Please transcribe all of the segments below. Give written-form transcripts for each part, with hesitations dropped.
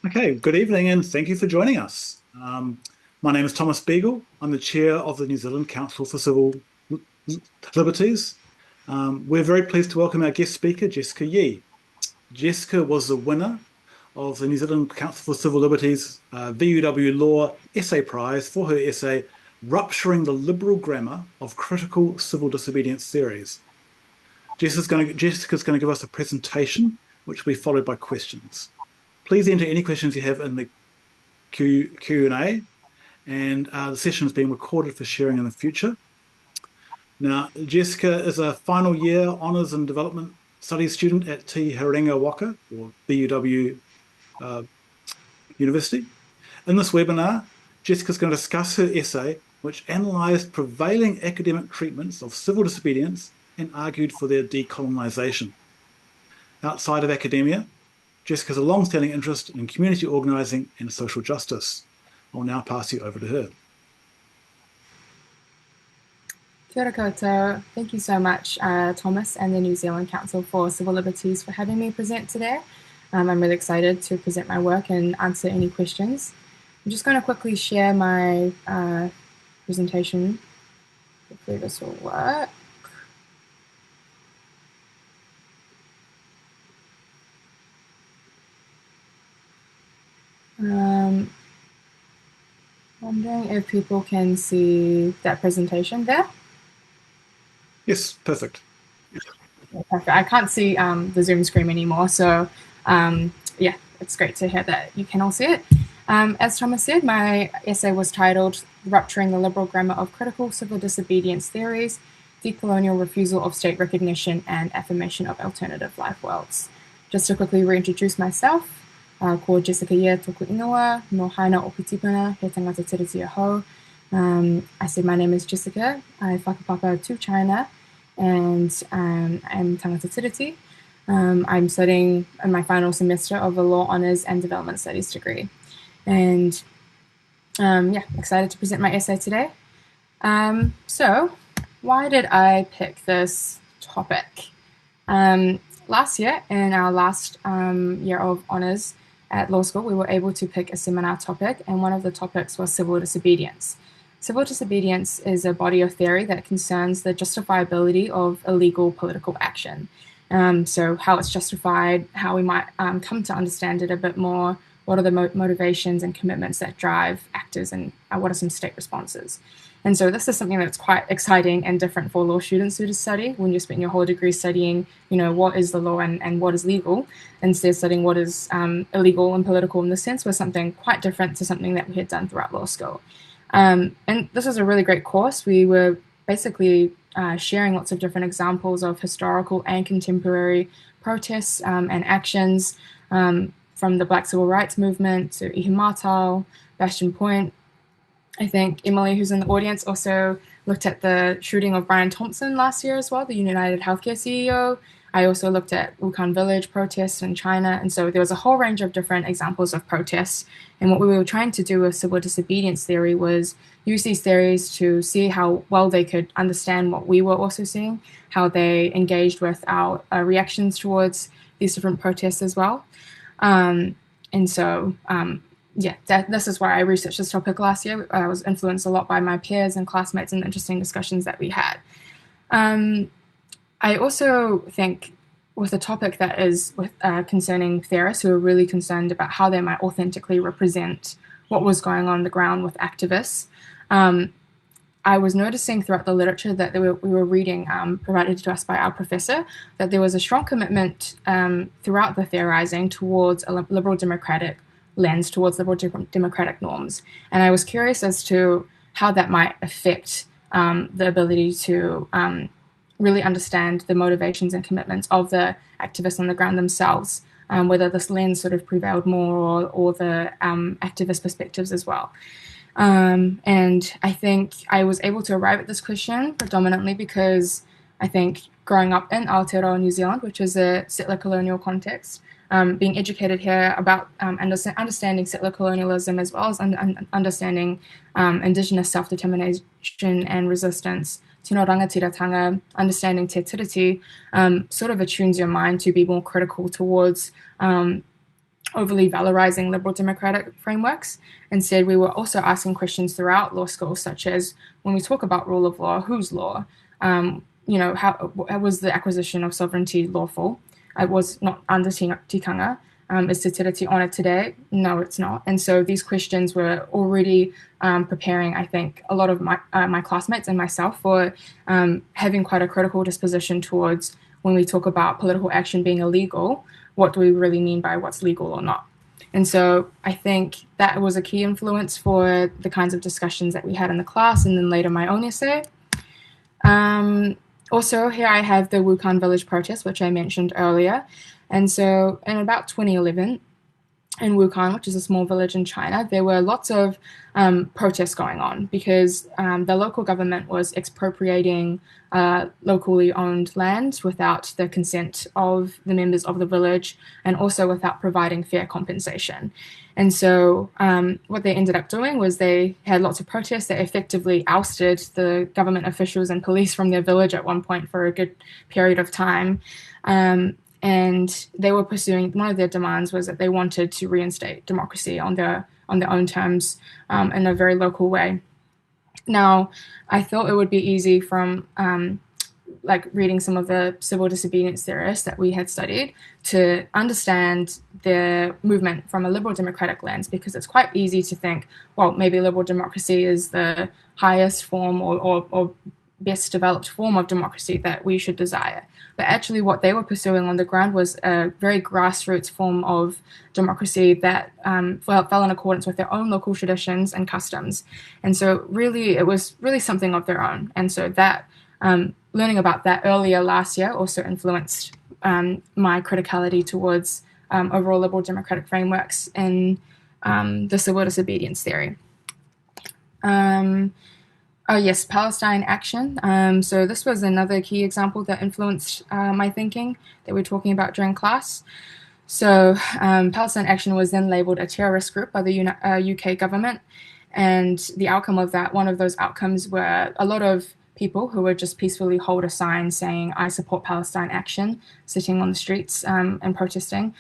Okay, good evening and thank you for joining us. My name is Thomas Beagle. I'm the chair of the New Zealand Council for Civil Liberties. We're very pleased to welcome our guest speaker, Jessica Yee. Jessica was the winner of the New Zealand Council for Civil Liberties VUW Law Essay Prize for her essay, Rupturing the Liberal Grammar of Critical Civil Disobedience Theories. Jessica's going to give us a presentation, which will be followed by questions. Please enter any questions you have in the Q&A, and the session is being recorded for sharing in the future. Now, Jessica is a final year Honours and Development Studies student at Te Herenga Waka, or BUW University. In this webinar, Jessica is going to discuss her essay, which analysed prevailing academic treatments of civil disobedience and argued for their decolonisation. Outside of academia, Jessica has a long-standing interest in community organising and social justice. I'll now pass you over to her. Kia ora koutou. Thank you so much, Thomas and the New Zealand Council for Civil Liberties for having me present today. I'm really excited to present my work and answer any questions. I'm just going to quickly share my presentation. Hopefully this will work. Wondering if people can see that presentation there. Yes, perfect. Perfect. I can't see the Zoom screen anymore, so yeah, it's great to hear that you can all see it. As Thomas said, my essay was titled Rupturing the Liberal Grammar of Critical Civil Disobedience Theories, Decolonial Refusal of State Recognition and Affirmation of Alternative Lifeworlds. Just to quickly reintroduce myself, ko Jessica Yee toku ingoa, no haina o Pitipuna, he tangata tiriti aho. I said my name is Jessica, I whakapapa to China, and I'm tangata tiriti. I'm studying in my final semester of a Law Honours and Development Studies degree. And yeah, excited to present my essay today. So why did I pick this topic? Last year, in our last year of honours at law school, we were able to pick a seminar topic, and one of the topics was civil disobedience. Civil disobedience is a body of theory that concerns the justifiability of illegal political action. So how it's justified, how we might come to understand it a bit more, what are the motivations and commitments that drive actors, and what are some state responses. And so this is something that's quite exciting and different for law students to study when you spend your whole degree studying, what is the law and what is legal, instead studying what is illegal and political in this sense was something quite different to something that we had done throughout law school. And this was a really great course. We were basically sharing lots of different examples of historical and contemporary protests and actions from the Black Civil Rights Movement to Ihimātao, Bastion Point. I think Emily, who's in the audience, also looked at the shooting of Brian Thompson last year as well, the United Healthcare CEO. I also looked at Wuhan Village protests in China. And so there was a whole range of different examples of protests. And what we were trying to do with civil disobedience theory was use these theories to see how well they could understand what we were also seeing, how they engaged with our reactions towards these different protests as well. And so yeah, this is why I researched this topic last year. I was influenced a lot by my peers and classmates and interesting discussions that we had. I also think with a topic that is concerning theorists who are really concerned about how they might authentically represent what was going on the ground with activists, I was noticing throughout the literature that we were reading provided to us by our professor that there was a strong commitment throughout the theorizing towards a liberal democratic lens, towards liberal democratic norms. And I was curious as to how that might affect the ability to really understand the motivations and commitments of the activists on the ground themselves, whether this lens sort of prevailed more or the activist perspectives as well. And I think I was able to arrive at this question predominantly because I think growing up in Aotearoa, New Zealand, which is a settler colonial context, being educated here about understanding settler colonialism as well as understanding Indigenous self-determination and resistance, tino rangatiratanga, understanding te tiriti, sort of attunes your mind to be more critical towards overly valorizing liberal democratic frameworks. Instead, we were also asking questions throughout law school, such as when we talk about rule of law, whose law? How was the acquisition of sovereignty lawful? It was not under tikanga. Is Te Tiriti honoured today? No, it's not. And so these questions were already preparing, I think, a lot of my classmates and myself for having quite a critical disposition towards when we talk about political action being illegal, what do we really mean by what's legal or not? And so I think that was a key influence for the kinds of discussions that we had in the class and then later my own essay. Also, here I have the Wukan village protest, which I mentioned earlier. And so in about 2011, in Wukan, which is a small village in China, there were lots of protests going on because the local government was expropriating locally owned land without the consent of the members of the village and also without providing fair compensation. And so what they ended up doing was they had lots of protests that effectively ousted the government officials and police from their village at one point for a good period of time. And they were pursuing, one of their demands was that they wanted to reinstate democracy on their own terms in a very local way. Now, I thought it would be easy from reading some of the civil disobedience theorists that we had studied to understand the movement from a liberal democratic lens, because it's quite easy to think, well, maybe liberal democracy is the highest form or best developed form of democracy that we should desire. But actually what they were pursuing on the ground was a very grassroots form of democracy that fell in accordance with their own local traditions and customs. And so really, it was really something of their own. And so that learning about that earlier last year also influenced my criticality towards overall liberal democratic frameworks in the civil disobedience theory. Oh yes, Palestine action. So this was another key example that influenced my thinking that we're talking about during class. So Palestine action was then labelled a terrorist group by the UK government, and the outcome of that, one of those outcomes were a lot of people who would just peacefully hold a sign saying, I support Palestine action, sitting on the streets and protesting,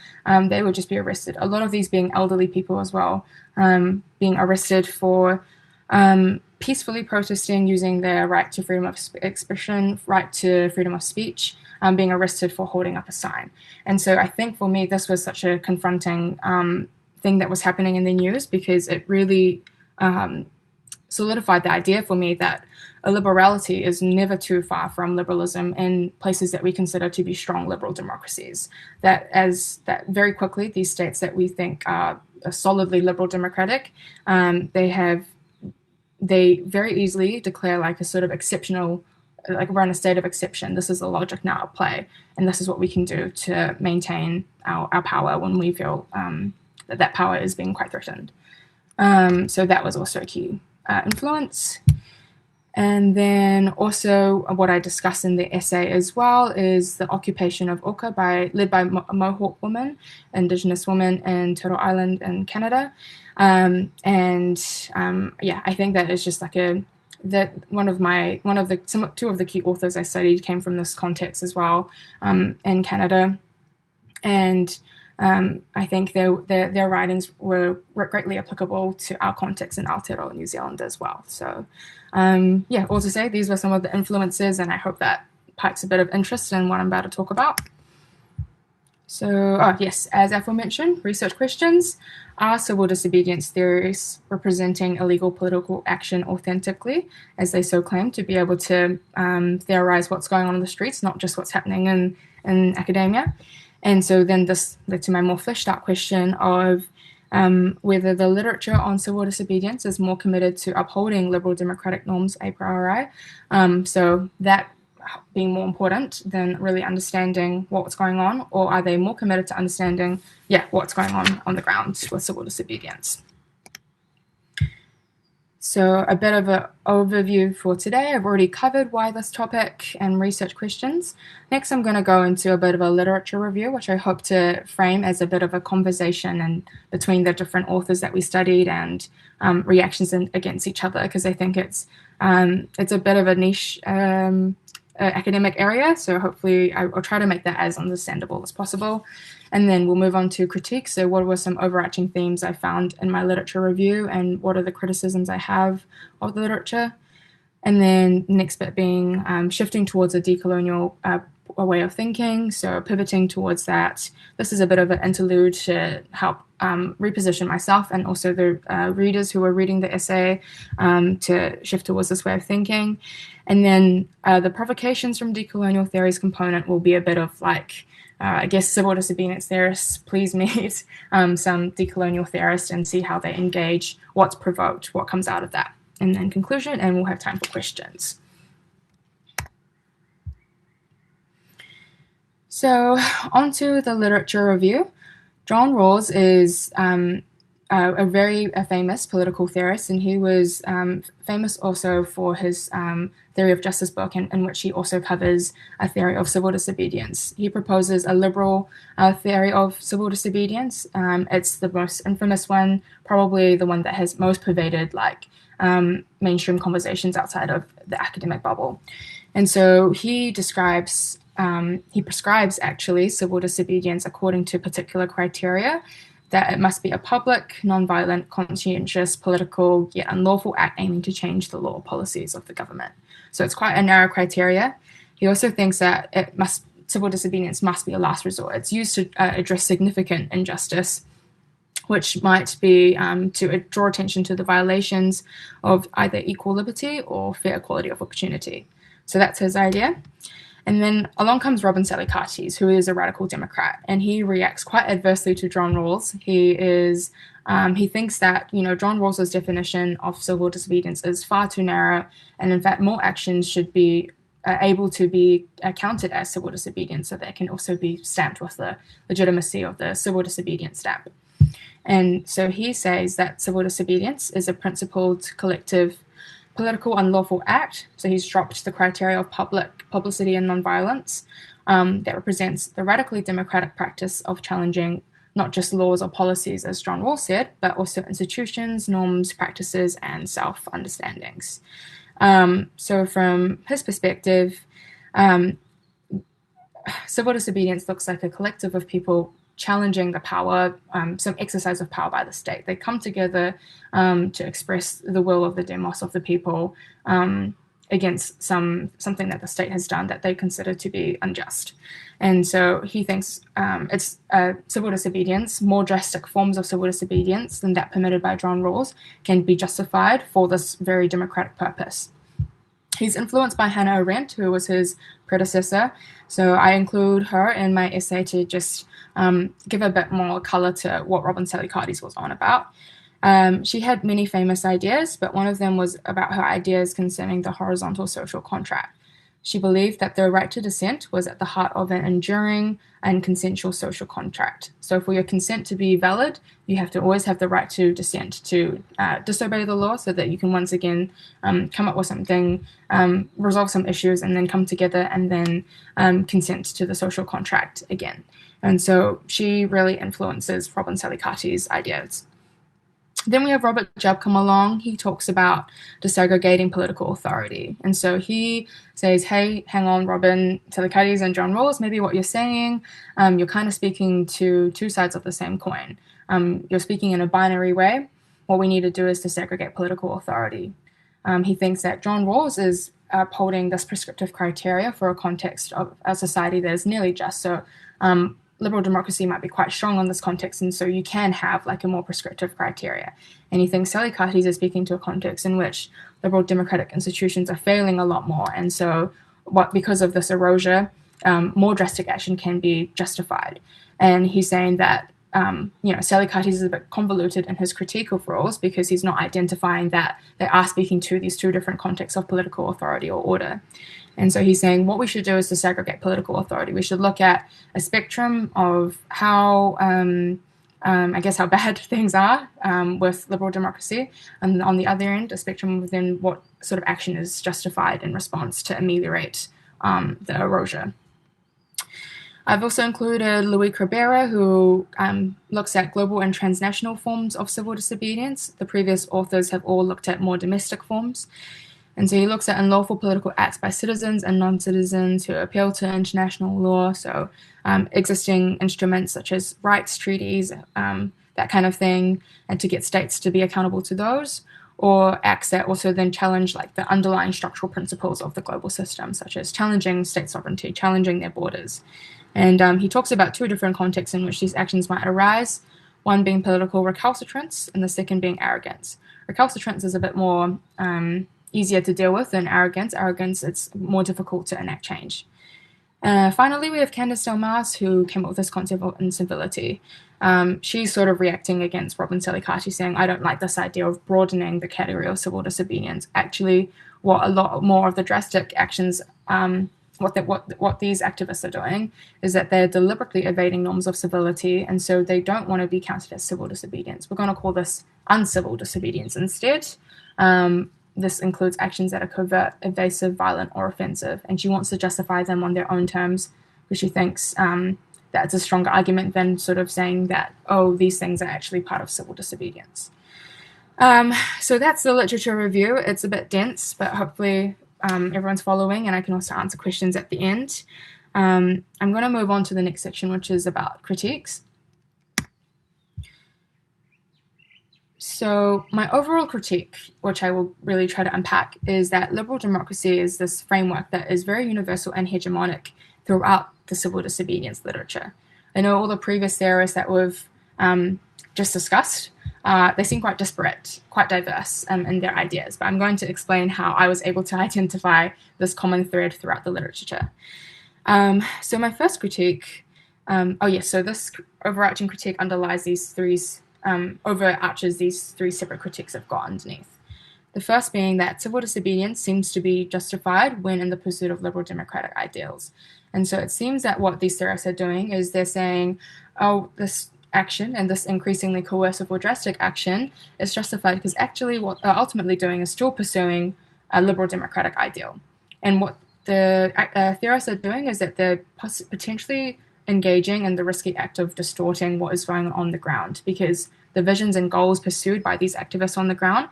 they would just be arrested. A lot of these being elderly people as well, being arrested for peacefully protesting, using their right to freedom of expression, right to freedom of speech, being arrested for holding up a sign. And so I think for me, this was such a confronting thing that was happening in the news, because it really solidified the idea for me that a liberality is never too far from liberalism in places that we consider to be strong liberal democracies. That very quickly, these states that we think are solidly liberal democratic, they very easily declare like a sort of exceptional, like we're in a state of exception. This is the logic now at play, and this is what we can do to maintain our power when we feel that power is being quite threatened. So that was also a key influence. And then also what I discuss in the essay as well is the occupation of Oka led by Mohawk women, Indigenous women in Turtle Island in Canada. I think that is just like two of the key authors I studied came from this context as well in Canada. And I think their writings were greatly applicable to our context in Aotearoa, New Zealand as well. So all to say, these were some of the influences, and I hope that pikes a bit of interest in what I'm about to talk about. So, yes, as aforementioned, research questions. Are civil disobedience theories representing illegal political action authentically, as they so claim, to be able to theorize what's going on in the streets, not just what's happening in academia? And so then this led to my more fleshed out question of whether the literature on civil disobedience is more committed to upholding liberal democratic norms a priori. So that being more important than really understanding what's going on, or are they more committed to understanding, what's going on the ground with civil disobedience? So a bit of an overview for today. I've already covered why this topic and research questions. Next, I'm going to go into a bit of a literature review, which I hope to frame as a bit of a conversation between the different authors that we studied and reactions against each other, because I think it's a bit of a niche academic area. So hopefully I'll try to make that as understandable as possible. And then we'll move on to critique. So what were some overarching themes I found in my literature review, and what are the criticisms I have of the literature? And then the next bit being shifting towards a decolonial a way of thinking, so pivoting towards that. This is a bit of an interlude to help reposition myself and also the readers who are reading the essay to shift towards this way of thinking. And then the provocations from decolonial theories component will be a bit of like, I guess, civil disobedience theorists, please meet some decolonial theorists and see how they engage, what's provoked, what comes out of that. And then conclusion, and we'll have time for questions. So onto the literature review. John Rawls is a very famous political theorist, and he was famous also for his theory of justice book, in which he also covers a theory of civil disobedience. He proposes a liberal theory of civil disobedience. It's the most infamous one, probably the one that has most pervaded like mainstream conversations outside of the academic bubble. And so he prescribes actually civil disobedience according to particular criteria, that it must be a public, non-violent, conscientious, political, yet unlawful act aiming to change the law or policies of the government. So it's quite a narrow criteria. He also thinks that civil disobedience must be a last resort. It's used to address significant injustice, which might be to draw attention to the violations of either equal liberty or fair equality of opportunity. So that's his idea. And then along comes Robin Salicates, who is a radical Democrat, and he reacts quite adversely to John Rawls. He thinks that John Rawls's definition of civil disobedience is far too narrow, and in fact more actions should be able to be counted as civil disobedience, so they can also be stamped with the legitimacy of the civil disobedience stamp. And so he says that civil disobedience is a principled, collective, political unlawful act. So he's dropped the criteria of publicity and nonviolence that represents the radically democratic practice of challenging not just laws or policies, as John Rawls said, but also institutions, norms, practices, and self-understandings. So from his perspective, civil disobedience looks like a collective of people challenging the power, some exercise of power by the state. They come together to express the will of the demos of the people against something that the state has done that they consider to be unjust. And so he thinks it's civil disobedience, more drastic forms of civil disobedience than that permitted by John Rawls can be justified for this very democratic purpose. He's influenced by Hannah Arendt, who was his predecessor. So I include her in my essay to just give a bit more color to what Robin Salicates was on about. She had many famous ideas, but one of them was about her ideas concerning the horizontal social contract. She believed that the right to dissent was at the heart of an enduring and consensual social contract. So for your consent to be valid, you have to always have the right to dissent, to disobey the law, so that you can once again come up with something, resolve some issues, and then come together and then consent to the social contract again. And so she really influences Robin Salicates' ideas. Then we have Robert Jubb come along. He talks about disaggregating political authority. And so he says, hey, hang on, Robin Salicates and John Rawls, maybe what you're saying, you're kind of speaking to two sides of the same coin. You're speaking in a binary way. What we need to do is disaggregate political authority. He thinks that John Rawls is upholding this prescriptive criteria for a context of a society that is nearly just. So liberal democracy might be quite strong on this context, and so you can have like a more prescriptive criteria. And he thinks Salicates is speaking to a context in which liberal democratic institutions are failing a lot more, and so because of this erosion, more drastic action can be justified. And he's saying that Salicates is a bit convoluted in his critique of Rawls because he's not identifying that they are speaking to these two different contexts of political authority or order. And so he's saying what we should do is disaggregate political authority. We should look at a spectrum of how, how bad things are with liberal democracy. And on the other end, a spectrum within what sort of action is justified in response to ameliorate the erosion. I've also included Louis Crabera, who looks at global and transnational forms of civil disobedience. The previous authors have all looked at more domestic forms. And so he looks at unlawful political acts by citizens and non-citizens who appeal to international law, so existing instruments such as rights treaties, that kind of thing, and to get states to be accountable to those, or acts that also then challenge like the underlying structural principles of the global system, such as challenging state sovereignty, challenging their borders. And he talks about two different contexts in which these actions might arise, one being political recalcitrance and the second being arrogance. Recalcitrance is a bit more easier to deal with than arrogance. Arrogance, it's more difficult to enact change. Finally, we have Candace Delmas, who came up with this concept of incivility. She's sort of reacting against Robin Salicati, saying, I don't like this idea of broadening the category of civil disobedience. Actually, what a lot more of the drastic actions, what these activists are doing is that they're deliberately evading norms of civility, and so they don't want to be counted as civil disobedience. We're going to call this uncivil disobedience instead. This includes actions that are covert, evasive, violent, or offensive, and she wants to justify them on their own terms because she thinks that's a stronger argument than sort of saying that, oh, these things are actually part of civil disobedience. So that's the literature review. It's a bit dense, but hopefully everyone's following, and I can also answer questions at the end. I'm going to move on to the next section, which is about critiques. So my overall critique, which I will really try to unpack, is that liberal democracy is this framework that is very universal and hegemonic throughout the civil disobedience literature. I know all the previous theorists that we've just discussed, they seem quite disparate, quite diverse in their ideas, but I'm going to explain how I was able to identify this common thread throughout the literature. So my first critique, so this overarching critique underlies these three separate critiques I've got underneath. The first being that civil disobedience seems to be justified when in the pursuit of liberal democratic ideals. And so it seems that what these theorists are doing is they're saying, oh, this action and this increasingly coercive or drastic action is justified because actually what they're ultimately doing is still pursuing a liberal democratic ideal. And what the theorists are doing is that they're potentially engaging in the risky act of distorting what is going on the ground, because the visions and goals pursued by these activists on the ground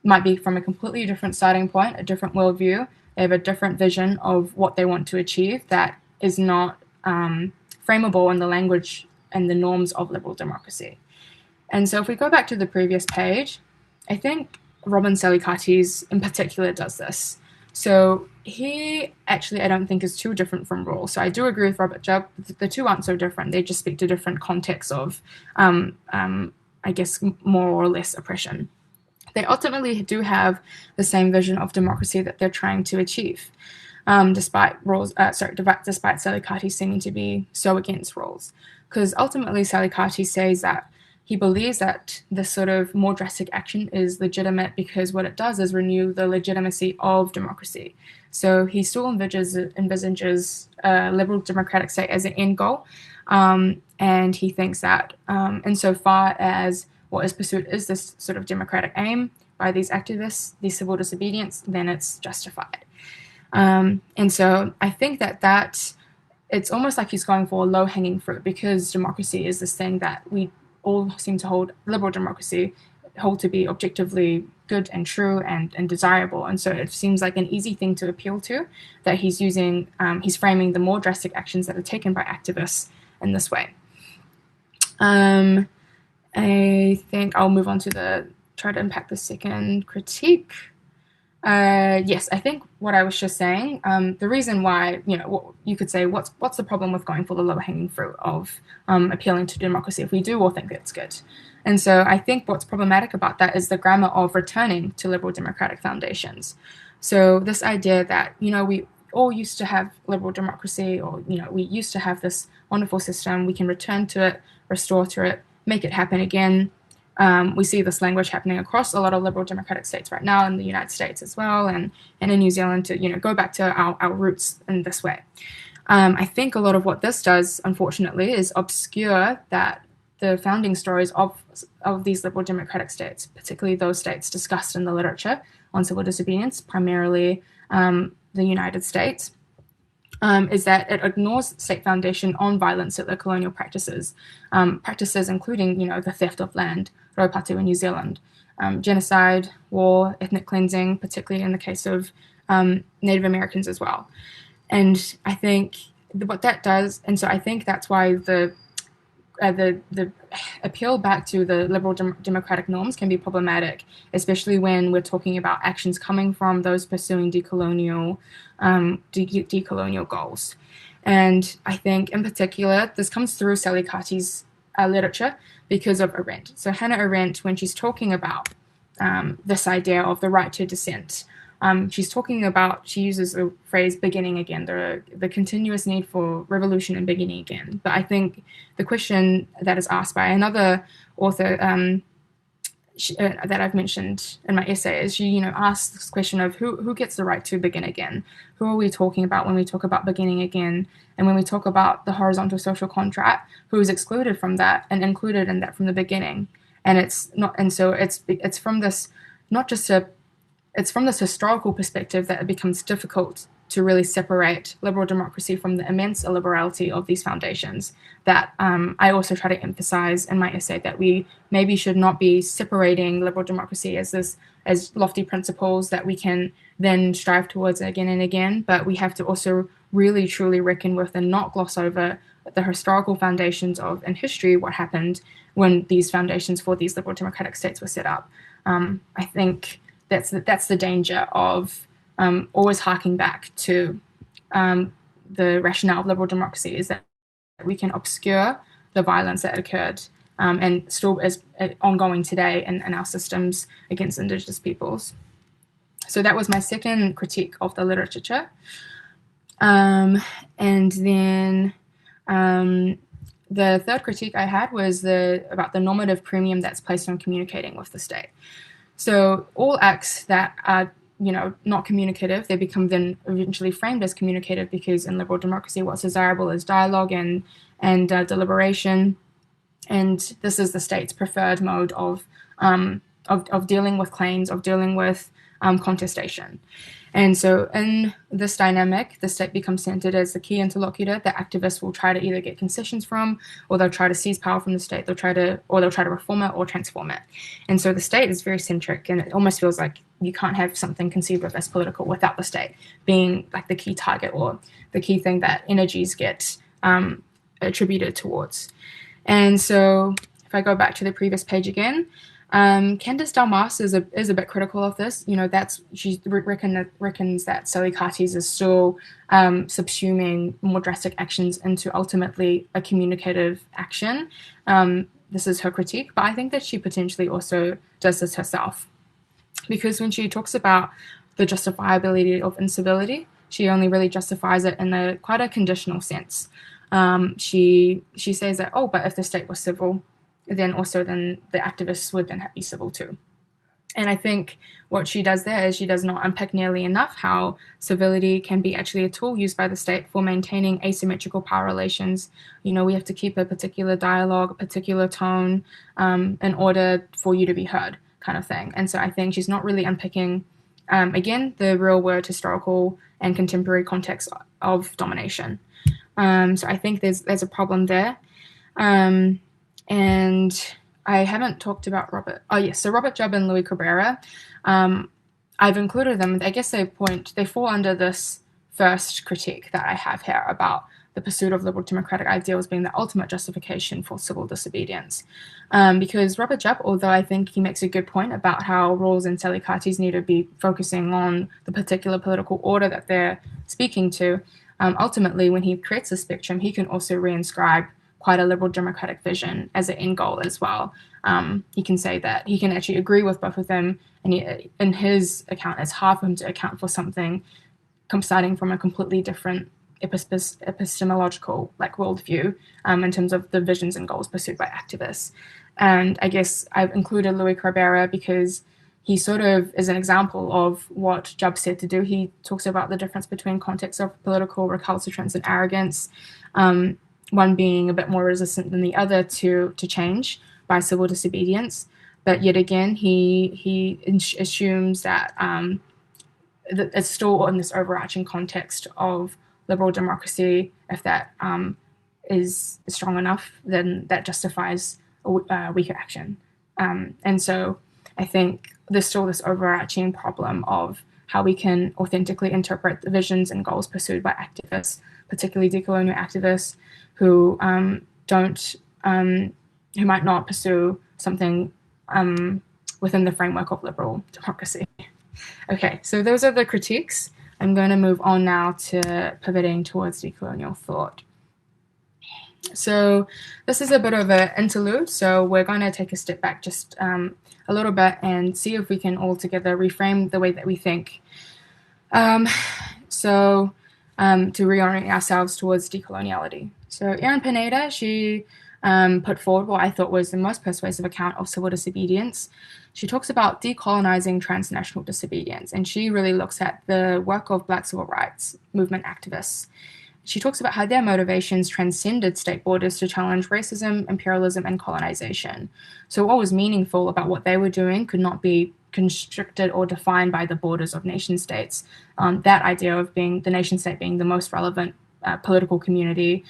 might be from a completely different starting point, a different worldview. They have a different vision of what they want to achieve that is not frameable in the language and the norms of liberal democracy. And so if we go back to the previous page, I think Robin Salicati's in particular does this. So he actually, I don't think, is too different from Rawls. So I do agree with Robert Jubb. The two aren't so different. They just speak to different contexts of, I guess, more or less oppression. They ultimately do have the same vision of democracy that they're trying to achieve, despite Salicati seeming to be so against Rawls. Because ultimately Salicati says that he believes that this sort of more drastic action is legitimate because what it does is renew the legitimacy of democracy. So he still envisages a liberal democratic state as an end goal. And he thinks that insofar as what is pursued is this sort of democratic aim by these activists, these civil disobedience, then it's justified. And so I think that it's almost like he's going for low-hanging fruit, because democracy is this thing that we all seem to hold, liberal democracy, hold to be objectively good and true and desirable. And so it seems like an easy thing to appeal to, that he's using, he's framing the more drastic actions that are taken by activists in this way. I think I'll move on to try to unpack the second critique. Yes, I think what I was just saying, the reason why, you could say, what's the problem with going for the low-hanging fruit of appealing to democracy if we do all think it's good? And so I think what's problematic about that is the grammar of returning to liberal democratic foundations. So this idea that, we all used to have liberal democracy, or, we used to have this wonderful system, we can return to it, restore to it, make it happen again. We see this language happening across a lot of liberal democratic states right now, in the United States as well, and in New Zealand, to go back to our roots in this way. I think a lot of what this does, unfortunately, is obscure that the founding stories of these liberal democratic states, particularly those states discussed in the literature on civil disobedience, primarily the United States, is that it ignores state foundation on violent settler colonial practices, practices including, the theft of land, raupatu in New Zealand, genocide, war, ethnic cleansing, particularly in the case of Native Americans as well. And I think what that does, and so I think that's why the appeal back to the liberal democratic norms can be problematic, especially when we're talking about actions coming from those pursuing decolonial goals. And I think in particular, this comes through Sally Carty's literature because of Arendt. So Hannah Arendt, when she's talking about this idea of the right to dissent, she's talking about, she uses the phrase beginning again, the continuous need for revolution and beginning again. But I think the question that is asked by another author that I've mentioned in my essay is she, asks this question of who gets the right to begin again? Who are we talking about when we talk about beginning again? And when we talk about the horizontal social contract, who is excluded from that and included in that from the beginning? And it's not, and so it's from this, not just it's from this historical perspective that it becomes difficult to really separate liberal democracy from the immense illiberality of these foundations that I also try to emphasize in my essay, that we maybe should not be separating liberal democracy as lofty principles that we can then strive towards again and again, but we have to also really truly reckon with and not gloss over the historical foundations of in history what happened when these foundations for these liberal democratic states were set up. I think that's the danger of always harking back to the rationale of liberal democracy, is that we can obscure the violence that occurred and still is ongoing today in our systems against Indigenous peoples. So that was my second critique of the literature. And then the third critique I had was about the normative premium that's placed on communicating with the state. So all acts that are, not communicative, they become then eventually framed as communicative, because in liberal democracy, what's desirable is dialogue and deliberation, and this is the state's preferred mode of dealing with claims, of dealing with contestation. And so in this dynamic, the state becomes centered as the key interlocutor that activists will try to either get concessions from, or they'll try to seize power from the state, they'll try to reform it or transform it. And so the state is very centric, and it almost feels like you can't have something conceived of as political without the state being like the key target or the key thing that energies get attributed towards. And so if I go back to the previous page again, Candice Dalmas is a bit critical of this. She reckons that Sally Carty's is still subsuming more drastic actions into ultimately a communicative action. This is her critique, but I think that she potentially also does this herself, because when she talks about the justifiability of incivility, she only really justifies it in quite a conditional sense. She says that, but if the state was civil, then the activists would then be civil too. And I think what she does there is she does not unpack nearly enough how civility can be actually a tool used by the state for maintaining asymmetrical power relations. We have to keep a particular dialogue, a particular tone, in order for you to be heard, kind of thing. And so I think she's not really unpicking, again, the real world historical and contemporary context of domination. So I think there's a problem there. And I haven't talked about Robert. Oh, yes. So Robert Jubb and Louis Cabrera, I've included them. I guess they fall under this first critique that I have here about the pursuit of liberal democratic ideals being the ultimate justification for civil disobedience. Because Robert Jubb, although I think he makes a good point about how Rawls and Sally Carty's need to be focusing on the particular political order that they're speaking to, ultimately, when he creates a spectrum, he can also reinscribe quite a liberal democratic vision as an end goal as well. He can say that he can actually agree with both of them, and in his account, it's hard for him to account for something starting from a completely different epistemological worldview in terms of the visions and goals pursued by activists. And I guess I've included Louis Cabrera because he sort of is an example of what Jubb said to do. He talks about the difference between contexts of political recalcitrance and arrogance, one being a bit more resistant than the other to change by civil disobedience. But yet again, he assumes that it's still in this overarching context of liberal democracy, if that is strong enough, then that justifies a weaker action. And so I think there's still this overarching problem of how we can authentically interpret the visions and goals pursued by activists, particularly decolonial activists, who who might not pursue something within the framework of liberal democracy. Okay, so those are the critiques. I'm going to move on now to pivoting towards decolonial thought. So this is a bit of an interlude, so we're going to take a step back just a little bit and see if we can all together reframe the way that we think. To reorient ourselves towards decoloniality. So Erin Pineda, she put forward what I thought was the most persuasive account of civil disobedience. She talks about decolonizing transnational disobedience, and she really looks at the work of Black civil rights movement activists. She talks about how their motivations transcended state borders to challenge racism, imperialism, and colonization. So what was meaningful about what they were doing could not be constricted or defined by the borders of nation states. That idea of the nation state being the most relevant political community,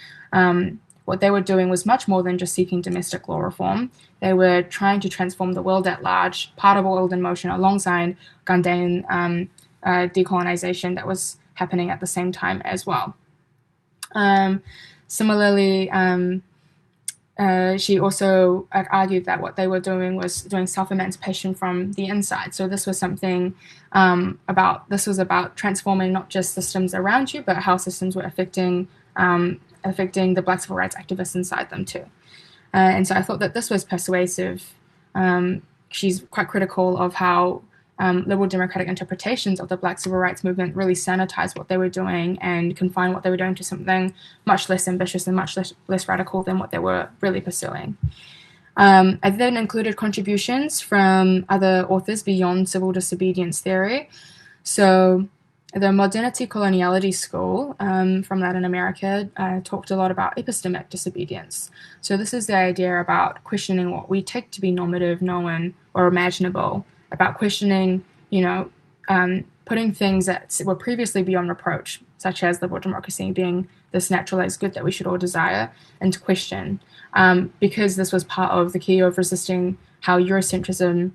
what they were doing was much more than just seeking domestic law reform. They were trying to transform the world at large, part of a world in motion alongside Ghanaian decolonization that was happening at the same time as well. Similarly, she also argued that what they were doing was doing self-emancipation from the inside. So this was something about transforming not just systems around you, but how systems were affecting the Black civil rights activists inside them too. And so I thought that this was persuasive. She's quite critical of how liberal democratic interpretations of the Black civil rights movement really sanitized what they were doing and confined what they were doing to something much less ambitious and much less radical than what they were really pursuing. I then included contributions from other authors beyond civil disobedience theory. So the modernity coloniality school from Latin America talked a lot about epistemic disobedience. So this is the idea about questioning what we take to be normative, known, or imaginable, about questioning, putting things that were previously beyond reproach, such as liberal democracy being this naturalized good that we should all desire, into question, because this was part of the key of resisting how Eurocentrism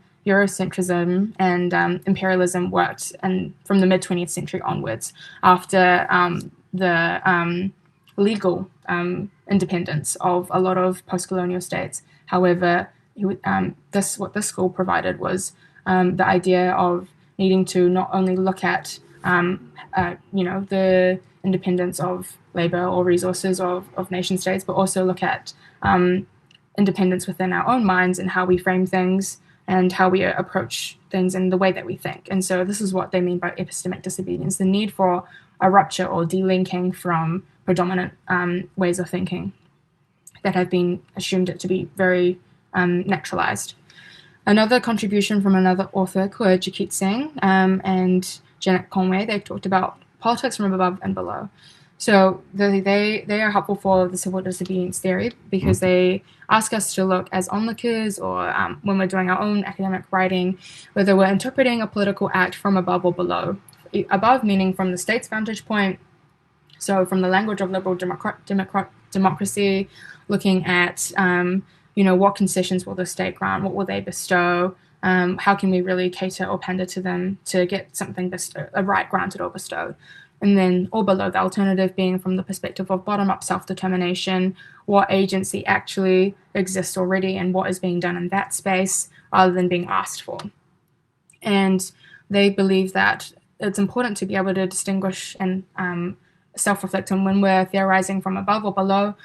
and imperialism worked, and from the mid-20th century onwards, after the legal independence of a lot of post-colonial states. However, what this school provided was the idea of needing to not only look at the independence of labor or resources of nation states, but also look at independence within our own minds and how we frame things and how we approach things in the way that we think. And so this is what they mean by epistemic disobedience, the need for a rupture or delinking from predominant ways of thinking that have been assumed to be very naturalized. Another contribution from another author, Jagmeet Singh and Janet Conway, they've talked about politics from above and below. So they are helpful for the civil disobedience theory because they ask us to look as onlookers or when we're doing our own academic writing, whether we're interpreting a political act from above or below. Above meaning from the state's vantage point, so from the language of liberal democracy, looking at what concessions will the state grant, what will they bestow, how can we really cater or pander to them to get something a right granted or bestowed. And then all below, the alternative being from the perspective of bottom-up self-determination, what agency actually exists already and what is being done in that space rather than being asked for. And they believe that it's important to be able to distinguish and self-reflect on when we're theorizing from above or below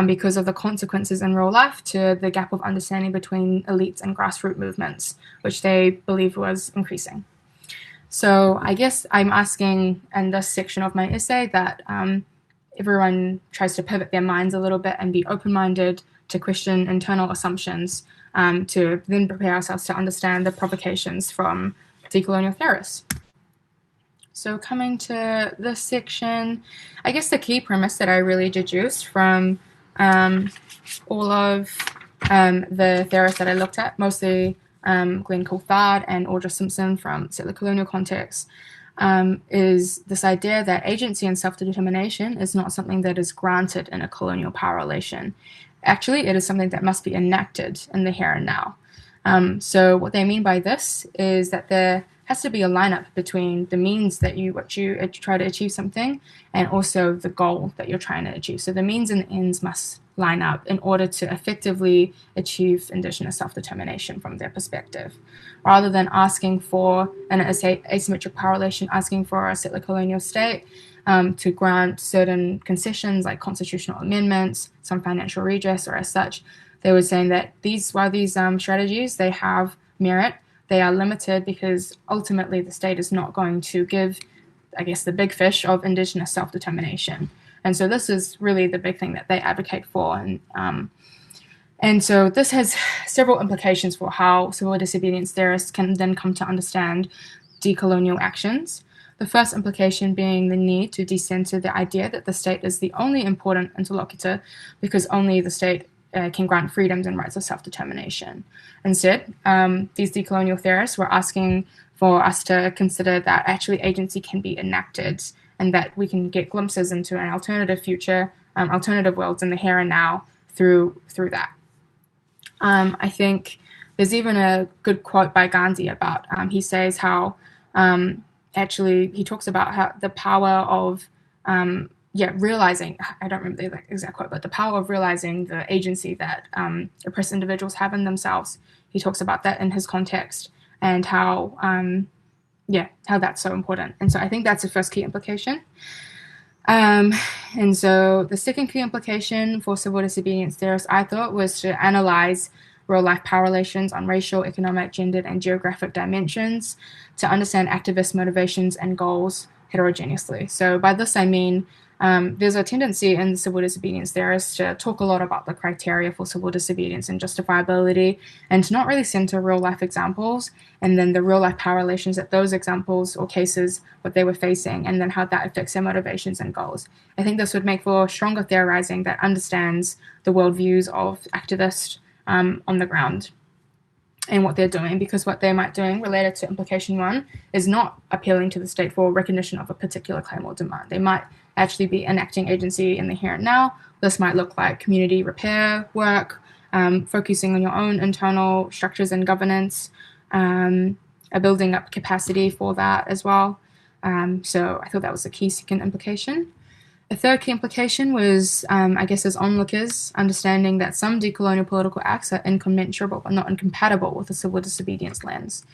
because of the consequences in real life to the gap of understanding between elites and grassroots movements, which they believe was increasing. So I guess I'm asking in this section of my essay that everyone tries to pivot their minds a little bit and be open-minded to question internal assumptions to then prepare ourselves to understand the provocations from decolonial theorists. So coming to this section, I guess the key premise that I really deduced from all of the theorists that I looked at, mostly Glenn Coulthard and Audra Simpson from Settler Colonial Context, is this idea that agency and self-determination is not something that is granted in a colonial power relation. Actually, it is something that must be enacted in the here and now. So what they mean by this is that there has to be a lineup between the means that you try to achieve something and also the goal that you're trying to achieve. So the means and the ends must line up in order to effectively achieve Indigenous self-determination from their perspective, rather than asking for an asymmetric power relation, asking for a settler colonial state to grant certain concessions like constitutional amendments, some financial redress, or as such. They were saying that while these strategies, they have merit, they are limited because ultimately the state is not going to give, I guess, the big fish of Indigenous self-determination. And so this is really the big thing that they advocate for. And so this has several implications for how civil disobedience theorists can then come to understand decolonial actions. The first implication being the need to decenter the idea that the state is the only important interlocutor because only the state can grant freedoms and rights of self-determination. Instead, these decolonial theorists were asking for us to consider that actually agency can be enacted and that we can get glimpses into an alternative future, alternative worlds in the here and now through that. I think there's even a good quote by Gandhi about, he says how actually he talks about how the power of realizing, I don't remember the exact quote, but the power of realizing the agency that oppressed individuals have in themselves. He talks about that in his context and how that's so important. And so I think that's the first key implication. And so the second key implication for civil disobedience theorists, I thought, was to analyze real-life power relations on racial, economic, gendered, and geographic dimensions to understand activist motivations and goals heterogeneously. So by this, I mean there's a tendency in civil disobedience theorists to talk a lot about the criteria for civil disobedience and justifiability and to not really center real-life examples and then the real-life power relations that those examples or cases, what they were facing, and then how that affects their motivations and goals. I think this would make for stronger theorizing that understands the worldviews of activists on the ground and what they're doing, because what they might doing related to implication one is not appealing to the state for recognition of a particular claim or demand. They might actually be enacting agency in the here and now. This might look like community repair work, focusing on your own internal structures and governance, building up capacity for that as well. So I thought that was a key second implication. A third key implication was, I guess, as onlookers, understanding that some decolonial political acts are incommensurable but not incompatible with a civil disobedience lens.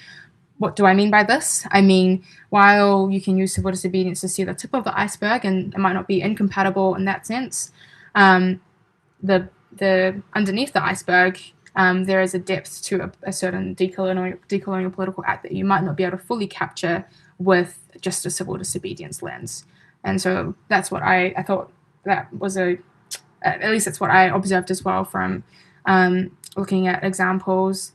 What do I mean by this? I mean, while you can use civil disobedience to see the tip of the iceberg, and it might not be incompatible in that sense, the underneath the iceberg, there is a depth to a certain decolonial political act that you might not be able to fully capture with just a civil disobedience lens. And so that's what I thought that was at least that's what I observed as well from looking at examples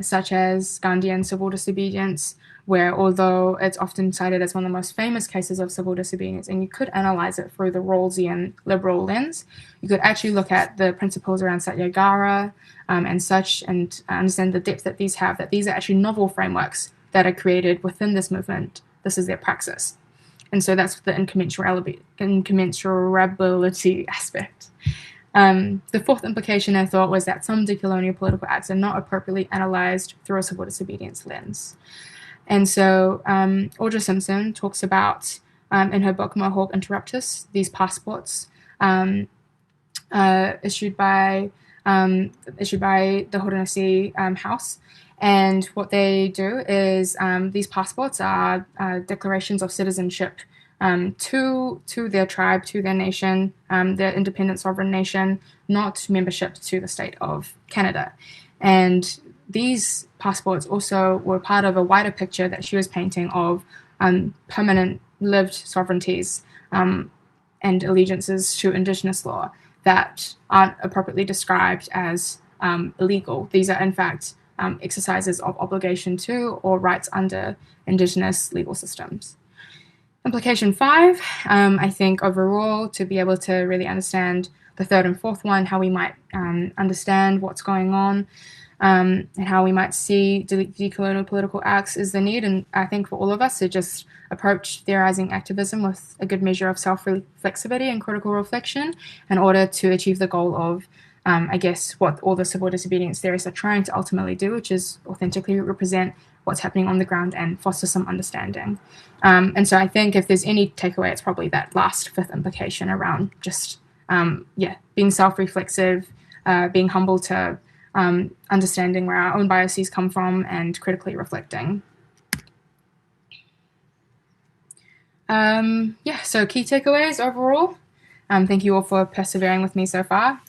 such as Gandhian civil disobedience, where although it's often cited as one of the most famous cases of civil disobedience, and you could analyze it through the Rawlsian liberal lens, you could actually look at the principles around Satyagraha and such, and understand the depth that these have, that these are actually novel frameworks that are created within this movement. This is their praxis. And so that's the incommensurability aspect. The fourth implication I thought was that some decolonial political acts are not appropriately analyzed through a civil disobedience lens. And so Audra Simpson talks about, in her book Mohawk Interruptus, these passports issued by the Horonasi House. And what they do is these passports are declarations of citizenship to their tribe, to their nation, their independent sovereign nation, not membership to the state of Canada. And these passports also were part of a wider picture that she was painting of permanent lived sovereignties and allegiances to Indigenous law that aren't appropriately described as illegal. These are, in fact, exercises of obligation to or rights under Indigenous legal systems. Implication 5, I think overall, to be able to really understand the third and fourth one, how we might understand what's going on, and how we might see decolonial political acts is the need. And I think for all of us to just approach theorizing activism with a good measure of self-reflexivity and critical reflection in order to achieve the goal of, I guess, what all the civil disobedience theorists are trying to ultimately do, which is authentically represent what's happening on the ground and foster some understanding. And so I think if there's any takeaway, it's probably that last fifth implication around just, being self-reflexive, being humble to understanding where our own biases come from and critically reflecting. So key takeaways overall. Thank you all for persevering with me so far.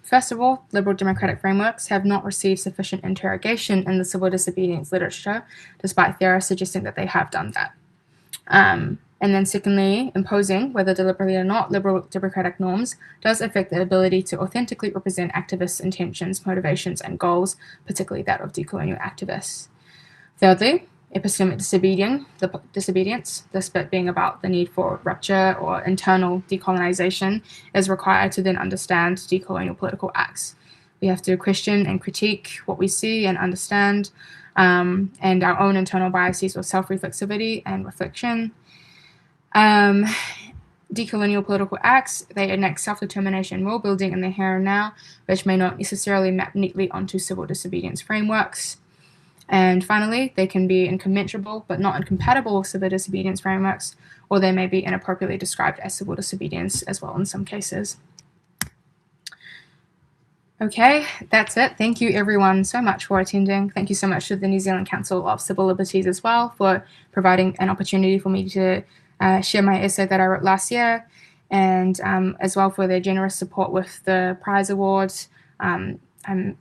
First of all, liberal democratic frameworks have not received sufficient interrogation in the civil disobedience literature, despite theorists suggesting that they have done that. And then secondly, imposing, whether deliberately or not, liberal democratic norms does affect the ability to authentically represent activists' intentions, motivations, and goals, particularly that of decolonial activists. Thirdly, epistemic disobedience, this bit being about the need for rupture or internal decolonization, is required to then understand decolonial political acts. We have to question and critique what we see and understand, and our own internal biases with self-reflexivity and reflection. Decolonial political acts, they enact self-determination rule building in the here and now, which may not necessarily map neatly onto civil disobedience frameworks. And finally, they can be incommensurable but not incompatible with civil disobedience frameworks, or they may be inappropriately described as civil disobedience as well in some cases. Okay, that's it. Thank you everyone so much for attending. Thank you so much to the New Zealand Council of Civil Liberties as well for providing an opportunity for me to share my essay that I wrote last year, and as well for their generous support with the prize awards. I'm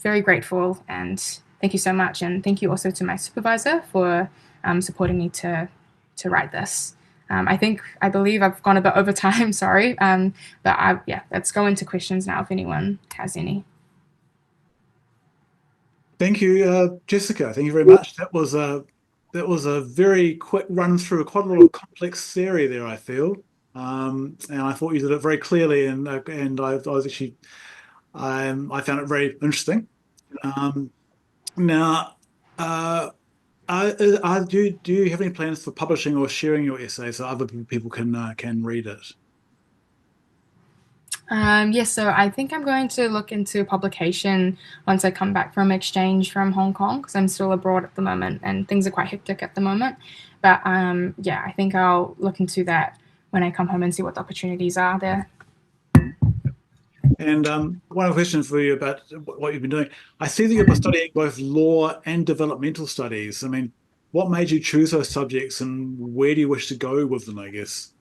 very grateful, and thank you so much. And thank you also to my supervisor for supporting me to write this. I believe I've gone a bit over time, sorry. But let's go into questions now if anyone has any. Thank you, Jessica. Thank you very much. That was a very quick run through quite a lot of complex theory there, I feel. And I thought you did it very clearly, and I was actually I found it very interesting. Now, do you have any plans for publishing or sharing your essay so other people can read it? Yes, so I think I'm going to look into publication once I come back from exchange from Hong Kong, because I'm still abroad at the moment and things are quite hectic at the moment. But I think I'll look into that when I come home and see what the opportunities are there. And one question for you about what you've been doing. I see that you've been studying both law and developmental studies. I mean, what made you choose those subjects, and where do you wish to go with them, I guess?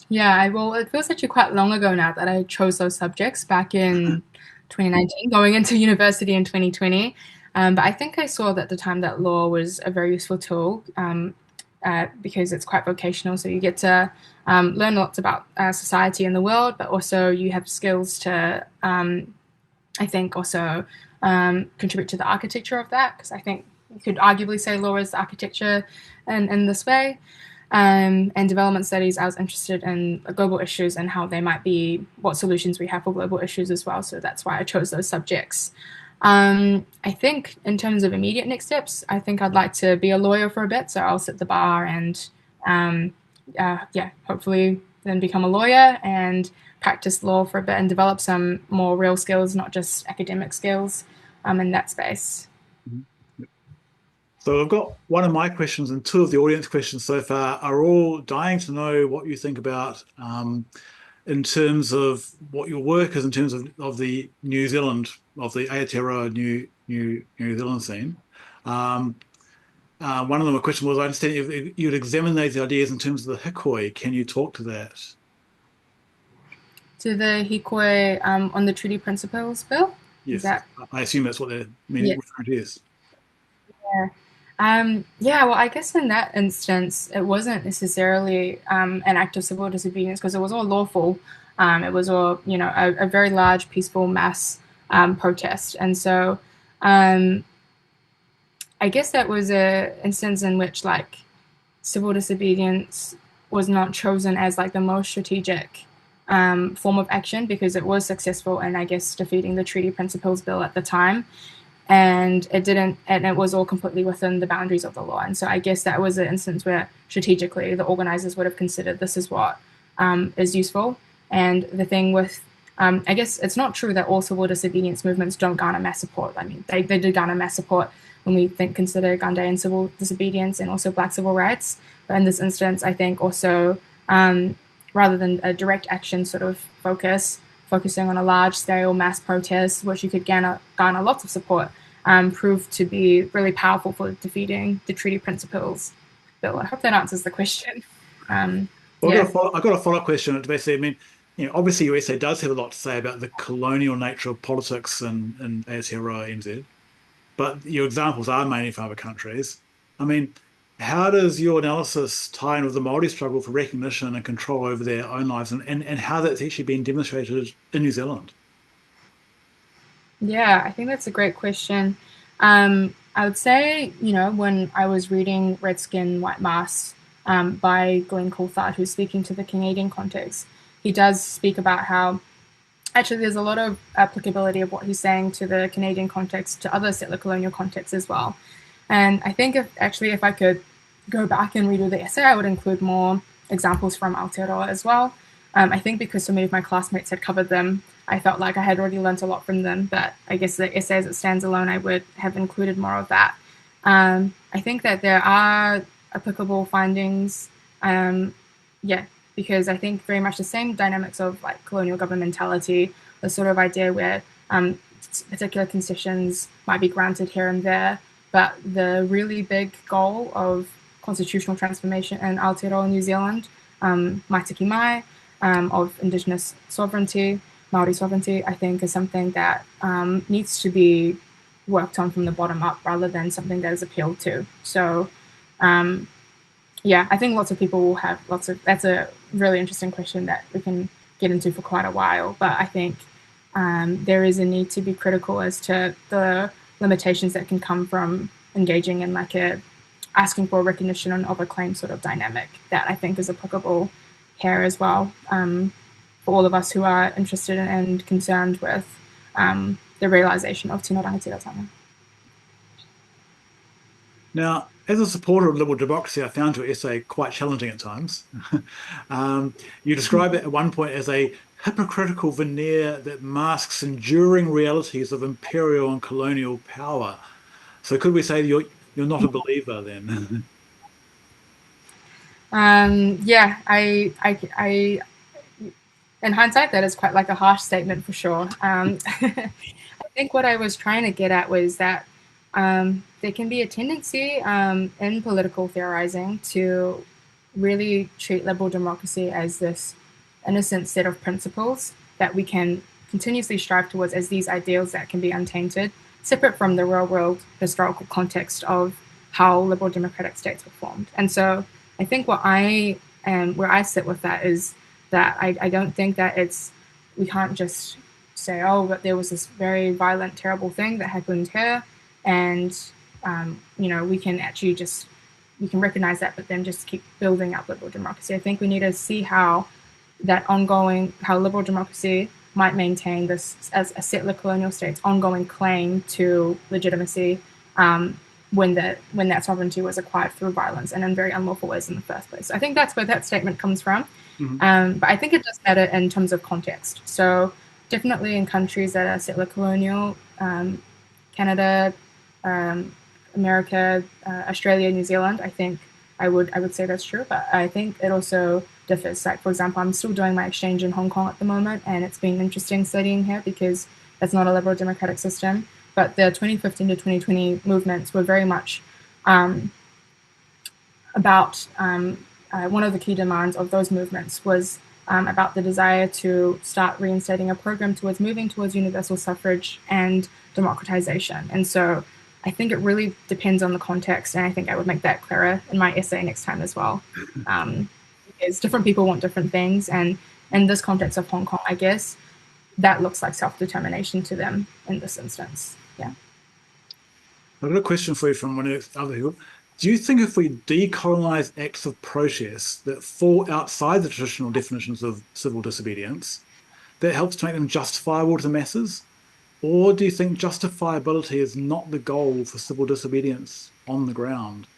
Yeah, well, it feels actually quite long ago now that I chose those subjects back in 2019, going into university in 2020. But I think I saw at the time that law was a very useful tool because it's quite vocational. So you get to learn lots about society and the world, but also you have skills to, I think, also contribute to the architecture of that, because I think you could arguably say law is the architecture in this way. And development studies, I was interested in global issues and how they might be, what solutions we have for global issues as well. So that's why I chose those subjects. I think in terms of immediate next steps, I think I'd like to be a lawyer for a bit. So I'll sit the bar and, hopefully then become a lawyer and practice law for a bit and develop some more real skills, not just academic skills in that space. So I've got one of my questions and two of the audience questions so far are all dying to know what you think about in terms of what your work is in terms of the New Zealand, of the Aotearoa New Zealand scene. One of them, a question was, I understand you'd examine these ideas in terms of the hikoi. Can you talk to that? To the hikoi on the treaty principles, Bill? Yes, I assume that's what they're meaning is. Yeah. Well, I guess in that instance, it wasn't necessarily an act of civil disobedience because it was all lawful. It was all, a very large, peaceful mass protest. And so I guess that was an instance in which, civil disobedience was not chosen as, the most strategic form of action because it was successful in, I guess, defeating the Treaty Principles Bill at the time. And it was all completely within the boundaries of the law. And so I guess that was an instance where strategically the organizers would have considered this is what is useful. And the thing with, I guess it's not true that all civil disobedience movements don't garner mass support. I mean, they did garner mass support when we consider Ghanaian civil disobedience and also Black civil rights. But in this instance, I think also rather than a direct action sort of focusing on a large-scale mass protest, which you could garner lots of support, proved to be really powerful for defeating the Treaty Principles Bill. I hope that answers the question. I've got a follow-up question. Basically, I mean, obviously your essay does have a lot to say about the colonial nature of politics in Aotearoa NZ, but your examples are mainly from other countries. I mean, how does your analysis tie in with the Māori struggle for recognition and control over their own lives, and how that's actually been demonstrated in New Zealand? Yeah, I think that's a great question. I would say, when I was reading Red Skin, White Mask by Glenn Coulthard, who's speaking to the Canadian context, he does speak about how actually there's a lot of applicability of what he's saying to the Canadian context, to other settler colonial contexts as well. And I think if I could go back and redo the essay, I would include more examples from Aotearoa as well. I think because so many of my classmates had covered them, I felt like I had already learned a lot from them, but I guess the essay as it stands alone, I would have included more of that. I think that there are applicable findings, because I think very much the same dynamics of like colonial governmentality, the sort of idea where particular concessions might be granted here and there, but the really big goal of constitutional transformation in Aotearoa, New Zealand, Maitiki Mai, of Indigenous sovereignty, Māori sovereignty, I think is something that needs to be worked on from the bottom up rather than something that is appealed to. So, I think lots of people will have that's a really interesting question that we can get into for quite a while, but I think there is a need to be critical as to the limitations that can come from engaging in like asking for recognition of a claim sort of dynamic that I think is applicable here as well, for all of us who are interested in and concerned with the realization of tino rangatiratanga. Now, as a supporter of liberal democracy, I found your essay quite challenging at times. You describe it at one point as a hypocritical veneer that masks enduring realities of imperial and colonial power. So could we say you're not a believer then? I in hindsight, that is quite like a harsh statement for sure. I think what I was trying to get at was that there can be a tendency in political theorizing to really treat liberal democracy as this innocent set of principles that we can continuously strive towards as these ideals that can be untainted, separate from the real world historical context of how liberal democratic states were formed. And so I think where I sit with that is that I don't think that we can't just say, oh, but there was this very violent, terrible thing that happened here, and we can recognize that, but then just keep building up liberal democracy. I think we need to see how liberal democracy might maintain this as a settler colonial state's ongoing claim to legitimacy when that sovereignty was acquired through violence and in very unlawful ways in the first place. So I think that's where that statement comes from. Mm-hmm. But I think it does matter in terms of context. So definitely in countries that are settler colonial, Canada, America, Australia, New Zealand, I think I would say that's true. But I think it also differs. Like, for example, I'm still doing my exchange in Hong Kong at the moment, and it's been interesting studying here because it's not a liberal democratic system. But the 2015 to 2020 movements were very much about one of the key demands of those movements was about the desire to start reinstating a program towards moving towards universal suffrage and democratization. And so I think it really depends on the context, and I think I would make that clearer in my essay next time as well. Because different people want different things, and in this context of Hong Kong, I guess, that looks like self-determination to them in this instance. Yeah. I've got a question for you from one of the other people. do you think if we decolonize acts of protest that fall outside the traditional definitions of civil disobedience, that helps to make them justifiable to the masses? Or do you think justifiability is not the goal for civil disobedience on the ground?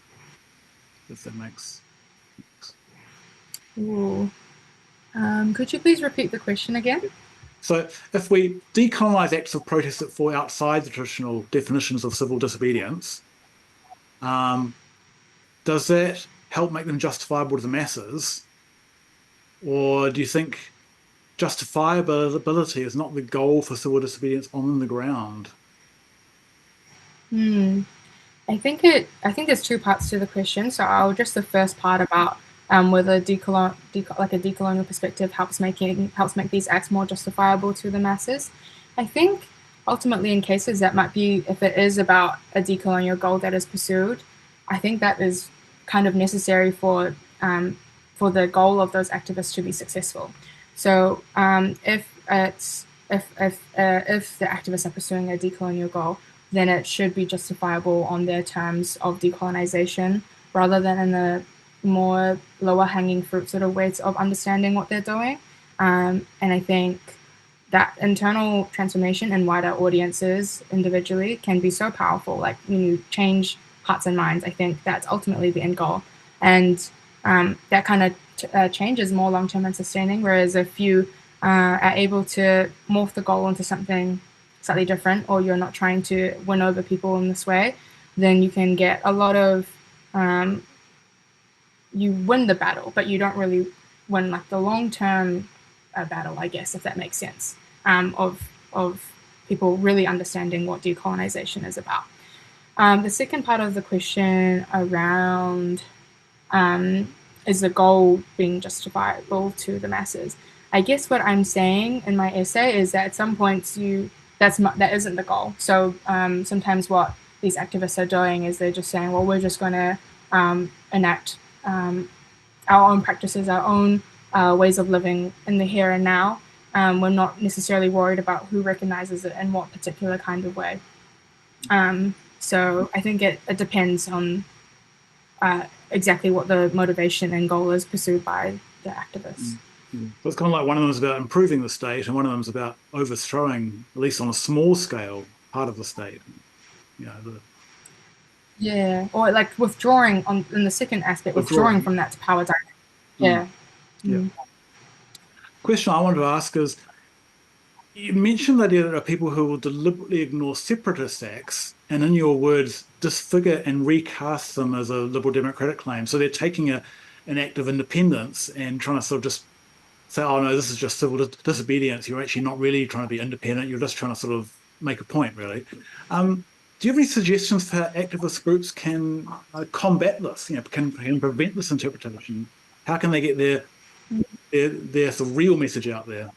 If that makes sense. Ooh. Could you please repeat the question again? So if we decolonize acts of protest that fall outside the traditional definitions of civil disobedience, does that help make them justifiable to the masses? Or do you think justifiability is not the goal for civil disobedience on the ground? I think there's two parts to the question. So I'll address the first part about whether like a decolonial perspective helps make these acts more justifiable to the masses. I think ultimately in cases that might be, if it is about a decolonial goal that is pursued, I think that is kind of necessary for the goal of those activists to be successful. So if the activists are pursuing a decolonial goal, then it should be justifiable on their terms of decolonization rather than in the more lower hanging fruit sort of ways of understanding what they're doing. And I think that internal transformation in wider audiences individually can be so powerful. Like when you change hearts and minds, I think that's ultimately the end goal. And that kind of change is more long-term and sustaining. Whereas if you are able to morph the goal into something slightly different, or you're not trying to win over people in this way, then you can get a lot of, you win the battle, but you don't really win like the long-term battle, I guess, if that makes sense, of people really understanding what decolonization is about. The second part of the question around is the goal being justifiable to the masses. I guess what I'm saying in my essay is that at some points that isn't the goal. So sometimes what these activists are doing is they're just saying, well, we're just going to enact our own practices, our own ways of living in the here and now. We're not necessarily worried about who recognizes it in what particular kind of way. So I think it depends on exactly what the motivation and goal is pursued by the activists. So it's kind of like one of them is about improving the state and one of them is about overthrowing, at least on a small scale, part of the state. Yeah, or like withdrawing in the second aspect, withdrawing from that power dynamic. Yeah. Question I wanted to ask is, you mentioned the idea that there are people who will deliberately ignore separatist acts and, in your words, disfigure and recast them as a liberal democratic claim. So they're taking an act of independence and trying to sort of just say, oh no, this is just civil disobedience. You're actually not really trying to be independent. You're just trying to sort of make a point, really. Do you have any suggestions for how activist groups can combat this? Can prevent this interpretation? How can they get their sort of real message out there?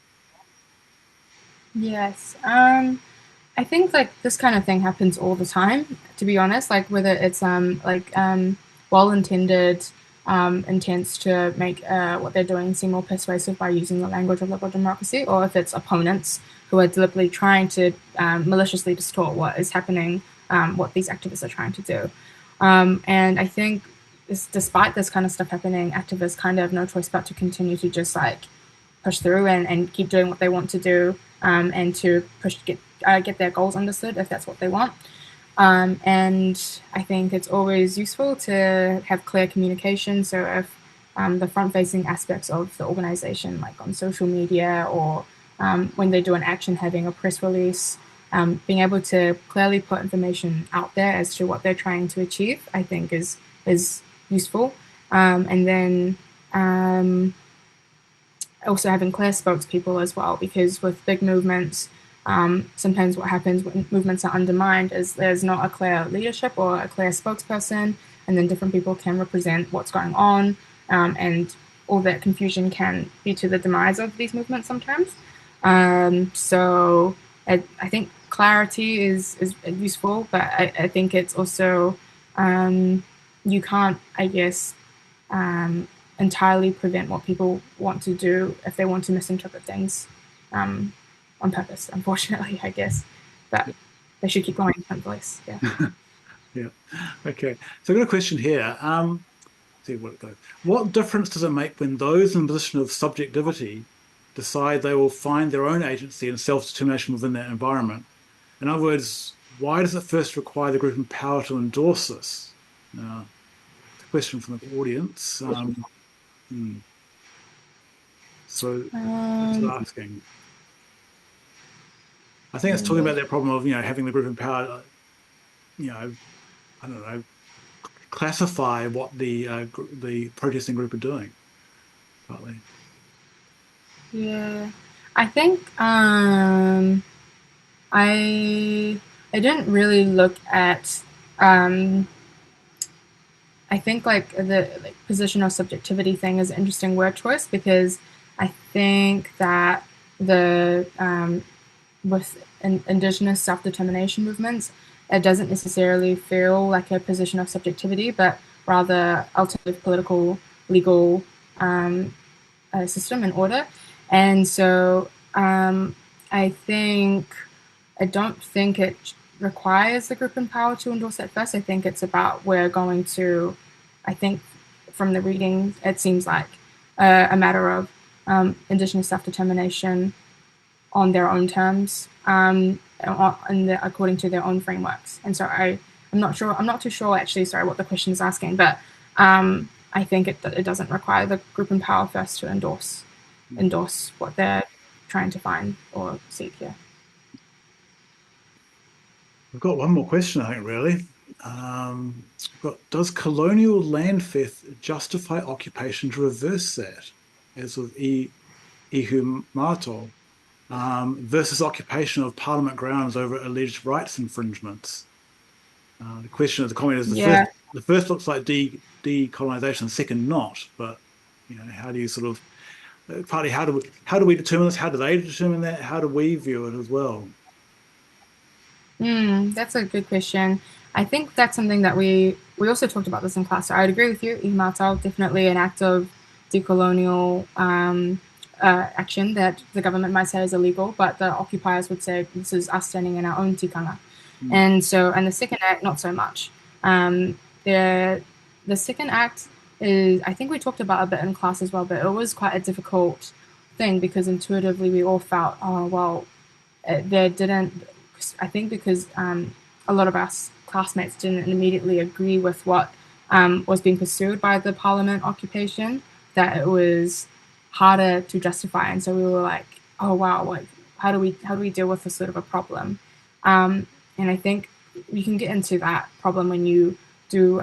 Yes. I think like this kind of thing happens all the time, to be honest, like whether it's well-intended intents to make what they're doing seem more persuasive by using the language of liberal democracy, or if it's opponents who are deliberately trying to maliciously distort what is happening, what these activists are trying to do. And I think despite this kind of stuff happening, activists kind of have no choice but to continue to just like push through and keep doing what they want to do, and to get their goals understood if that's what they want. And I think it's always useful to have clear communication. So if the front-facing aspects of the organization, like on social media or when they do an action, having a press release, being able to clearly put information out there as to what they're trying to achieve, I think is useful. And then also having clear spokespeople as well, because with big movements, sometimes what happens when movements are undermined is there's not a clear leadership or a clear spokesperson, and then different people can represent what's going on, and all that confusion can be to the demise of these movements sometimes. So I think clarity is useful, but I think it's also, you can't, I guess, entirely prevent what people want to do if they want to misinterpret things on purpose, unfortunately, I guess. But they should keep going nonetheless. Yeah. Yeah. Okay. So I've got a question here. See where it goes. What difference does it make when those in a position of subjectivity decide they will find their own agency and self-determination within that environment? In other words, why does it first require the group in power to endorse this? It's a question from the audience. Hmm. So it's Um, asking. I think it's talking yeah. about that problem of, having the group in power, I don't know, classify what the protesting group are doing, partly. Yeah. I think I I didn't really look at um I think like the like position of subjectivity thing is an interesting word choice because I think that the with indigenous self-determination movements, it doesn't necessarily feel like a position of subjectivity, but rather alternative political, legal system and order. And so I think I don't think it requires the group in power to endorse it first. I think it's about we're going to, I think from the reading, it seems like a matter of Indigenous self determination on their own terms and according to their own frameworks. And so I'm not sure, I'm not too sure actually, sorry, what the question is asking, but I think it doesn't require the group in power first to endorse what they're trying to find or seek here. We've got one more question, I think, really. Does colonial land theft justify occupation to reverse that, as with Ihumato, versus occupation of parliament grounds over alleged rights infringements? The question of the comment is Yeah. the first looks like decolonization, the second not. But how do you sort of partly how do we determine this? How do they determine that? How do we view it as well? That's a good question. I think that's something that we also talked about this in class. So I'd agree with you. Imatau definitely an act of decolonial action that the government might say is illegal, but the occupiers would say this is us standing in our own tikanga. Mm. And the second act, not so much. Um, the second act is, I think we talked about a bit in class as well, but it was quite a difficult thing because intuitively we all felt, oh well, there didn't. I think because a lot of us classmates didn't immediately agree with what was being pursued by the parliament occupation, that it was harder to justify, and so we were like, oh wow, like how do we deal with this sort of a problem? And I think you can get into that problem when you do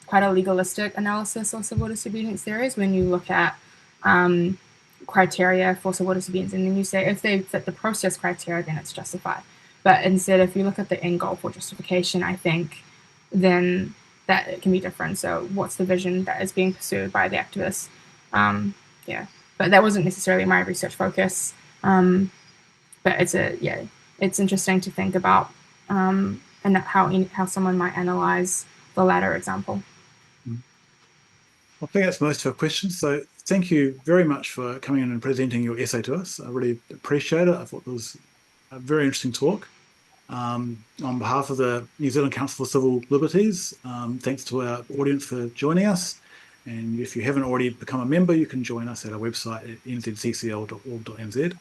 quite a legalistic analysis of civil disobedience theories, when you look at criteria for civil disobedience, and then you say if they fit the process criteria, then it's justified. But instead, if you look at the end goal for justification, I think then that it can be different. So, what's the vision that is being pursued by the activists? Yeah, but that wasn't necessarily my research focus. But it's interesting to think about and how someone might analyze the latter example. I think that's most of our questions. So thank you very much for coming in and presenting your essay to us. I really appreciate it. I thought it was a very interesting talk. On behalf of the New Zealand Council for Civil Liberties, thanks to our audience for joining us. And if you haven't already become a member, you can join us at our website at nzccl.org.nz.